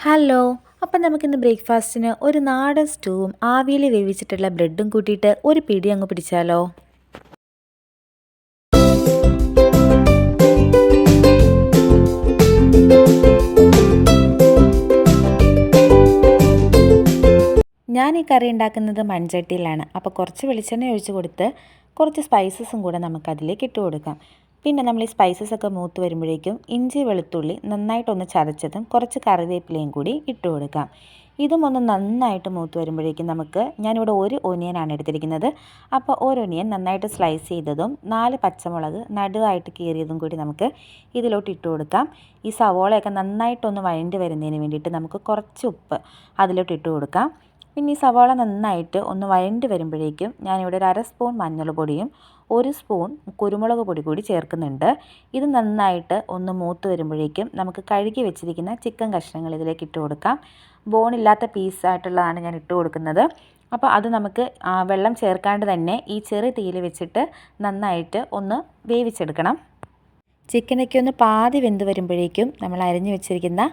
Hello. അപ്പം നമുക്കിന്ന് ബ്രേക്ക്ഫാസ്റ്റിന് ഒരു നാടൻ സ്റ്റൂവും ആവിയിൽ വേവിച്ചിട്ടുള്ള ബ്രെഡും കൂട്ടിയിട്ട് ഒരു പിടി അങ്ങ് പിടിച്ചാലോ? ഞാൻ ഈ കറി ഉണ്ടാക്കുന്നത് മൺചട്ടിയിലാണ്. അപ്പോൾ കുറച്ച് വെളിച്ചെണ്ണ ഒഴിച്ച് കൊടുത്ത് കുറച്ച് സ്പൈസസും കൂടെ നമുക്കതിലേക്ക് ഇട്ട് കൊടുക്കാം. പിന്നെ നമ്മൾ ഈ സ്പൈസസ് ഒക്കെ മൂത്ത് വരുമ്പോഴേക്കും ഇഞ്ചി വെളുത്തുള്ളി നന്നായിട്ടൊന്ന് ചതച്ചതും കുറച്ച് കറിവേപ്പിലയും കൂടി ഇട്ട് കൊടുക്കാം. ഇതും ഒന്ന് നന്നായിട്ട് മൂത്ത് വരുമ്പോഴേക്കും ഞാനിവിടെ ഒരു ഒനിയനാണ് എടുത്തിരിക്കുന്നത്. അപ്പോൾ ഒരു ഒനിയൻ നന്നായിട്ട് സ്ലൈസ് ചെയ്തതും 4 പച്ചമുളക് നടുവായിട്ട് കീറിയതും കൂടി നമുക്ക് ഇതിലോട്ട് ഇട്ട് കൊടുക്കാം. ഈ സവോളയൊക്കെ നന്നായിട്ടൊന്ന് വഴണ്ടി വരുന്നതിന് വേണ്ടിയിട്ട് നമുക്ക് കുറച്ച് ഉപ്പ് അതിലോട്ട് ഇട്ട് കൊടുക്കാം. പിന്നെ ഈ സവാള നന്നായിട്ട് ഒന്ന് വഴണ്ടി വരുമ്പോഴേക്കും ഞാനിവിടെ ഒരു 1/2 സ്പൂൺ മഞ്ഞൾപ്പൊടിയും 1 സ്പൂൺ കുരുമുളക് പൊടി കൂടി ചേർക്കുന്നുണ്ട്. ഇത് നന്നായിട്ട് ഒന്ന് മൂത്ത് വരുമ്പോഴേക്കും നമുക്ക് കഴുകി വെച്ചിരിക്കുന്ന ചിക്കൻ കഷ്ണങ്ങൾ ഇതിലേക്ക് ഇട്ട് കൊടുക്കാം. ബോണില്ലാത്ത പീസായിട്ടുള്ളതാണ് ഞാൻ ഇട്ട് കൊടുക്കുന്നത്. അപ്പോൾ അത് നമുക്ക് വെള്ളം ചേർക്കാണ്ട് തന്നെ ഈ ചെറിയ തീയിൽ വെച്ചിട്ട് നന്നായിട്ട് ഒന്ന് വേവിച്ചെടുക്കണം. ചിക്കനൊക്കെ ഒന്ന് പാതി വെന്ത് വരുമ്പോഴേക്കും നമ്മൾ അരിഞ്ഞു വെച്ചിരിക്കുന്ന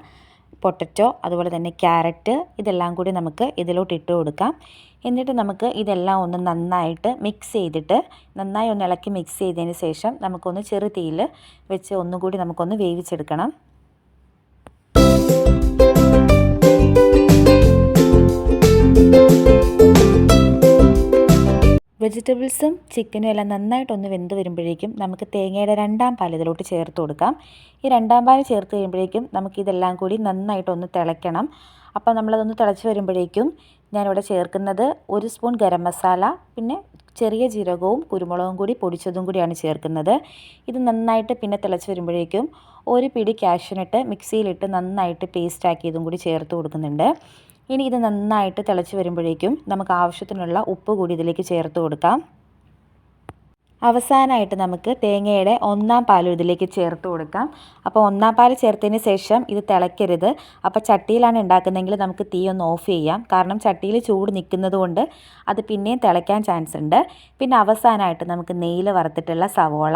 പൊട്ടറ്റോ അതുപോലെ തന്നെ ക്യാരറ്റ് ഇതെല്ലാം കൂടി നമുക്ക് ഇതിലോട്ട് ഇട്ട് കൊടുക്കാം. എന്നിട്ട് നമുക്ക് ഇതെല്ലാം ഒന്ന് നന്നായിട്ട് മിക്സ് ചെയ്തിട്ട് നന്നായി ഒന്ന് ഇളക്കി മിക്സ് ചെയ്തതിന് ശേഷം നമുക്കൊന്ന് ചെറു തീയിൽ വെച്ച് ഒന്നുകൂടി നമുക്കൊന്ന് വേവിച്ചെടുക്കണം. വെജിറ്റബിൾസും ചിക്കനും എല്ലാം നന്നായിട്ടൊന്ന് വെന്ത് വരുമ്പോഴേക്കും നമുക്ക് തേങ്ങയുടെ 2ാം പാൽ ഇതിലോട്ട് ചേർത്ത് കൊടുക്കാം. ഈ 2ാം പാൽ ചേർത്ത് കഴിയുമ്പോഴേക്കും നമുക്കിതെല്ലാം കൂടി നന്നായിട്ടൊന്ന് തിളയ്ക്കണം. അപ്പോൾ നമ്മളതൊന്ന് തിളച്ച് വരുമ്പോഴേക്കും ഞാനിവിടെ ചേർക്കുന്നത് 1 സ്പൂൺ ഗരം മസാല, പിന്നെ ചെറിയ ജീരകവും കുരുമുളകും കൂടി പൊടിച്ചതും കൂടിയാണ് ചേർക്കുന്നത്. ഇത് നന്നായിട്ട് പിന്നെ തിളച്ച് വരുമ്പോഴേക്കും ഒരു പിടി കാഷ്യൂനട്ട് മിക്സിയിലിട്ട് നന്നായിട്ട് പേസ്റ്റ് ആക്കിയതും കൂടി ചേർത്ത് കൊടുക്കുന്നുണ്ട്. ഇനി ഇത് നന്നായിട്ട് തിളച്ച് വരുമ്പോഴേക്കും നമുക്ക് ആവശ്യത്തിനുള്ള ഉപ്പ് കൂടി ഇതിലേക്ക് ചേർത്ത് കൊടുക്കാം. അവസാനമായിട്ട് നമുക്ക് തേങ്ങയുടെ 1ാം പാലും ഇതിലേക്ക് ചേർത്ത് കൊടുക്കാം. അപ്പോൾ 1ാം പാൽ ചേർത്തതിന് ശേഷം ഇത് തിളയ്ക്കരുത്. അപ്പോൾ ചട്ടിയിലാണ് ഉണ്ടാക്കുന്നതെങ്കിൽ നമുക്ക് തീ ഒന്ന് ഓഫ് ചെയ്യാം. കാരണം ചട്ടിയിൽ ചൂട് നിൽക്കുന്നത് കൊണ്ട് അത് പിന്നെയും തിളയ്ക്കാൻ ചാൻസ് ഉണ്ട്. പിന്നെ അവസാനമായിട്ട് നമുക്ക് നെയ്യിൽ വറുത്തിട്ടുള്ള സവോള,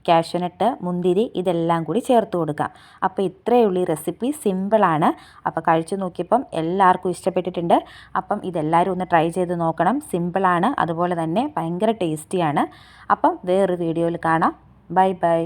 കാഷ്യൂനട്ട്, മുന്തിരി ഇതെല്ലാം കൂടി ചേർത്ത് കൊടുക്കാം. അപ്പോൾ ഇത്രയേ ഉള്ളൂ. ഈ റെസിപ്പി സിമ്പിളാണ്. അപ്പോൾ കഴിച്ചു നോക്കിയപ്പം എല്ലാവർക്കും ഇഷ്ടപ്പെട്ടിട്ടുണ്ട്. അപ്പം ഇതെല്ലാവരും ഒന്ന് ട്രൈ ചെയ്ത് നോക്കണം. സിമ്പിളാണ്, അതുപോലെ തന്നെ ഭയങ്കര ടേസ്റ്റിയാണ്. അപ്പം വേറൊരു വീഡിയോയിൽ കാണാം. Bye bye.